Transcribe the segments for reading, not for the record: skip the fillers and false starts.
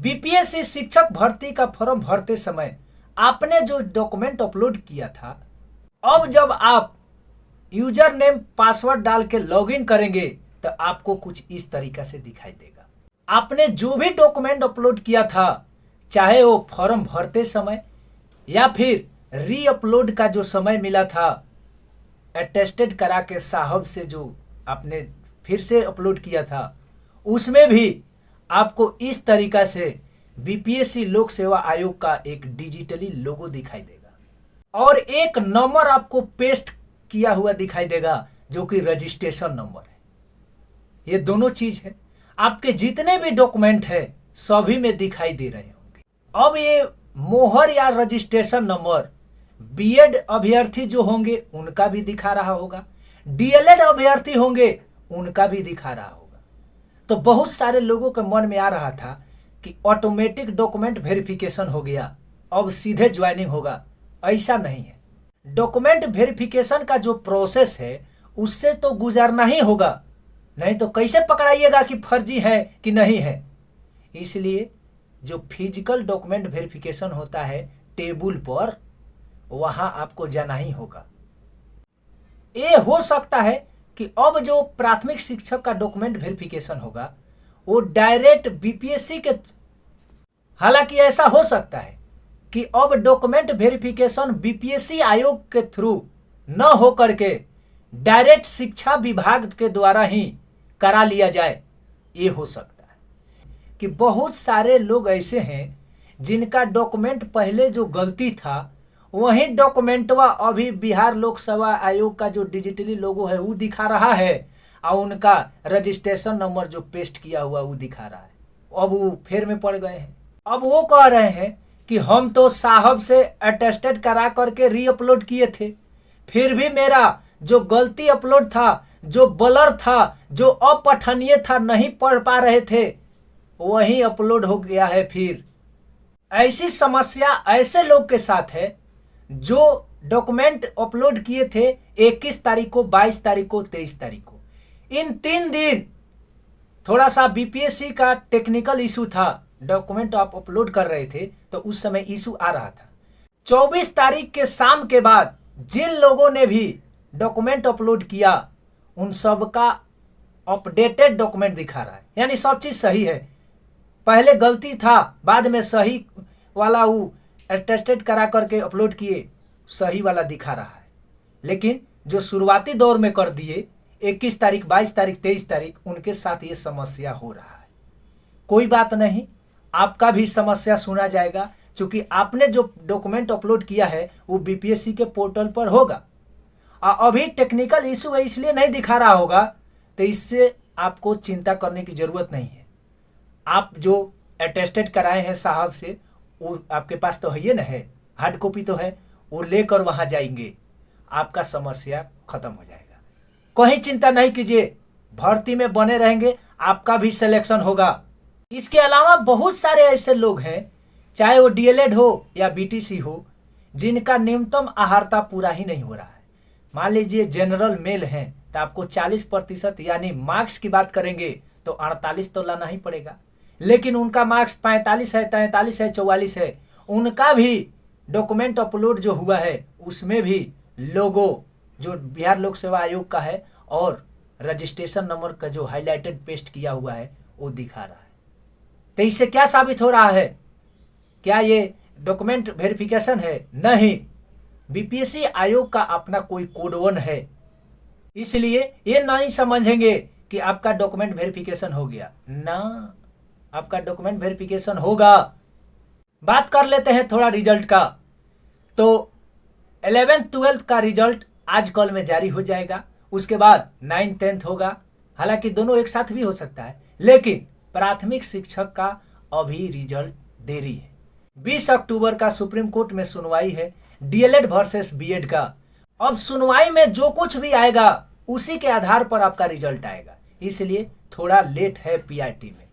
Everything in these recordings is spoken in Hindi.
बीपीएससी शिक्षक भर्ती का फॉर्म भरते समय आपने जो डॉक्यूमेंट अपलोड किया था, अब जब आप यूजर नेम पासवर्ड डाल के लॉगिन करेंगे तो आपको कुछ इस तरीका से दिखाई देगा। आपने जो भी डॉक्यूमेंट अपलोड किया था, चाहे वो फॉर्म भरते समय या फिर री अपलोड का जो समय मिला था, अटेस्टेड करा के साहब से जो आपने फिर से अपलोड किया था, उसमें भी आपको इस तरीका से बीपीएससी लोक सेवा आयोग का एक डिजिटली लोगो दिखाई देगा और एक नंबर आपको पेस्ट किया हुआ दिखाई देगा जो कि रजिस्ट्रेशन नंबर है। ये दोनों चीज है, आपके जितने भी डॉक्यूमेंट है सभी में दिखाई दे रहे होंगे। अब ये मोहर या रजिस्ट्रेशन नंबर बीएड अभ्यर्थी जो होंगे उनका भी दिखा रहा होगा, डीएलएड अभ्यर्थी होंगे उनका भी दिखा रहा होगा। तो बहुत सारे लोगों के मन में आ रहा था कि ऑटोमेटिक डॉक्यूमेंट वेरिफिकेशन हो गया, अब सीधे ज्वाइनिंग होगा। ऐसा नहीं है। डॉक्यूमेंट वेरिफिकेशन का जो प्रोसेस है उससे तो गुजरना ही होगा, नहीं तो कैसे पकड़ाइएगा कि फर्जी है कि नहीं है। इसलिए जो फिजिकल डॉक्यूमेंट वेरिफिकेशन होता है टेबल पर, वहां आपको जाना ही होगा। ये हो सकता है कि अब जो प्राथमिक शिक्षक का डॉक्यूमेंट वेरिफिकेशन होगा वो डायरेक्ट बीपीएससी के, हालांकि ऐसा हो सकता है कि अब डॉक्यूमेंट वेरिफिकेशन बीपीएससी आयोग के थ्रू न हो करके डायरेक्ट शिक्षा विभाग के द्वारा ही करा लिया जाए। ये हो सकता है कि बहुत सारे लोग ऐसे हैं जिनका डॉक्यूमेंट पहले जो गलती था वही डॉक्यूमेंटवा अभी बिहार लोक सेवा आयोग का जो डिजिटली लोगो है वो दिखा रहा है और उनका रजिस्ट्रेशन नंबर जो पेस्ट किया हुआ वो दिखा रहा है। अब वो फेर में पड़ गए हैं। अब वो कह रहे हैं कि हम तो साहब से अटेस्टेड करा करके री अपलोड किए थे, फिर भी मेरा जो गलती अपलोड था, जो ब्लर था, जो अपठनीय था, नहीं पढ़ पा रहे थे, वही अपलोड हो गया है। फिर ऐसी समस्या ऐसे लोग के साथ है जो डॉक्यूमेंट अपलोड किए थे 21 तारीख को, 22 तारीख को, 23 तारीख को। इन 3 दिन थोड़ा सा बीपीएससी का टेक्निकल इशू था। डॉक्यूमेंट आप अपलोड कर रहे थे तो उस समय इशू आ रहा था। 24 तारीख के शाम के बाद जिन लोगों ने भी डॉक्यूमेंट अपलोड किया उन सब का अपडेटेड डॉक्यूमेंट दिखा रहा है, यानी सब चीज सही है। पहले गलती था, बाद में सही वाला वो अटेस्टेड करा करके अपलोड किए, सही वाला दिखा रहा है। लेकिन जो शुरुआती दौर में कर दिए 21 तारीख, 22 तारीख, 23 तारीख, उनके साथ ये समस्या हो रहा है। कोई बात नहीं, आपका भी समस्या सुना जाएगा, क्योंकि आपने जो डॉक्यूमेंट अपलोड किया है वो बीपीएससी के पोर्टल पर होगा और अभी टेक्निकल इशू है इसलिए नहीं दिखा रहा होगा, तो इससे आपको चिंता करने की जरूरत नहीं है। आप जो अटेस्टेड कराए हैं साहब से वो आपके पास तो है, ये ना है, हार्ड कॉपी तो है, वो लेकर वहां जाएंगे, आपका समस्या खत्म हो जाएगा। कोई चिंता नहीं कीजिए, भर्ती में बने रहेंगे, आपका भी सिलेक्शन होगा। इसके अलावा बहुत सारे ऐसे लोग हैं, चाहे वो डीएलएड हो या बीटीसी हो, जिनका न्यूनतम आहारता पूरा ही नहीं हो रहा है। मान लीजिए जनरल मेल हैं तो आपको 40% यानी मार्क्स की बात करेंगे तो 48 तो लाना ही पड़ेगा, लेकिन उनका मार्क्स 45 है, 43 है, 44 है, उनका भी डॉक्यूमेंट अपलोड जो हुआ है उसमें भी लोगो जो बिहार लोक सेवा आयोग का है और रजिस्ट्रेशन नंबर का जो हाईलाइटेड पेस्ट किया हुआ है वो दिखा रहा है। तो इससे क्या साबित हो रहा है? क्या ये डॉक्यूमेंट वेरिफिकेशन है? नहीं, बीपीएससी आयोग का अपना कोई कोड 1 है, इसलिए ये नहीं समझेंगे कि आपका डॉक्यूमेंट वेरिफिकेशन हो गया ना, आपका डॉक्यूमेंट वेरिफिकेशन होगा। बात कर लेते हैं थोड़ा रिजल्ट का। तो 11th 12th का रिजल्ट आज कल में जारी हो जाएगा, उसके बाद 9th 10th होगा, हालांकि दोनों एक साथ भी हो सकता है, लेकिन प्राथमिक शिक्षक का अभी रिजल्ट देरी है। 20 अक्टूबर का सुप्रीम कोर्ट में सुनवाई है डीएलएड वर्सेस बीएड का। अब सुनवाई में जो कुछ भी आएगा उसी के आधार पर आपका रिजल्ट आएगा, इसलिए थोड़ा लेट है पीआईटी में।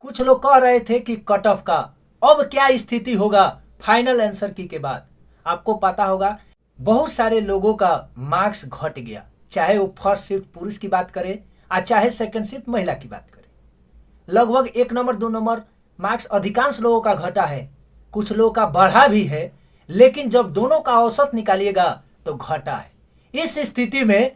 कुछ लोग कह रहे थे कि कट ऑफ का अब क्या स्थिति होगा फाइनल आंसर की के बाद। आपको पता होगा बहुत सारे लोगों का मार्क्स घट गया, चाहे वो फर्स्ट शिफ्ट पुरुष की बात करें और चाहे सेकंड शिफ्ट महिला की बात करें। लगभग 1 नंबर 2 नंबर मार्क्स अधिकांश लोगों का घटा है, कुछ लोगों का बढ़ा भी है, लेकिन जब दोनों का औसत निकालिएगा तो घटा है। इस स्थिति में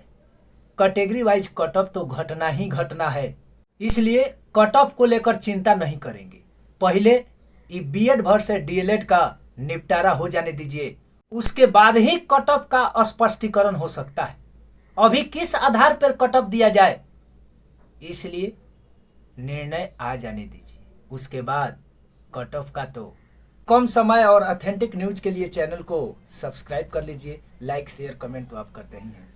कैटेगरी वाइज कट ऑफ तो घटना ही घटना है, इसलिए कट ऑफ को लेकर चिंता नहीं करेंगे। पहले बीएड भर से डीएलएड का निपटारा हो जाने दीजिए, उसके बाद ही कट ऑफ का स्पष्टीकरण हो सकता है। अभी किस आधार पर कट ऑफ दिया जाए, इसलिए निर्णय आ जाने दीजिए, उसके बाद कट ऑफ का तो। कम समय और ऑथेंटिक न्यूज के लिए चैनल को सब्सक्राइब कर लीजिए। लाइक शेयर कमेंट तो आप करते ही हैं।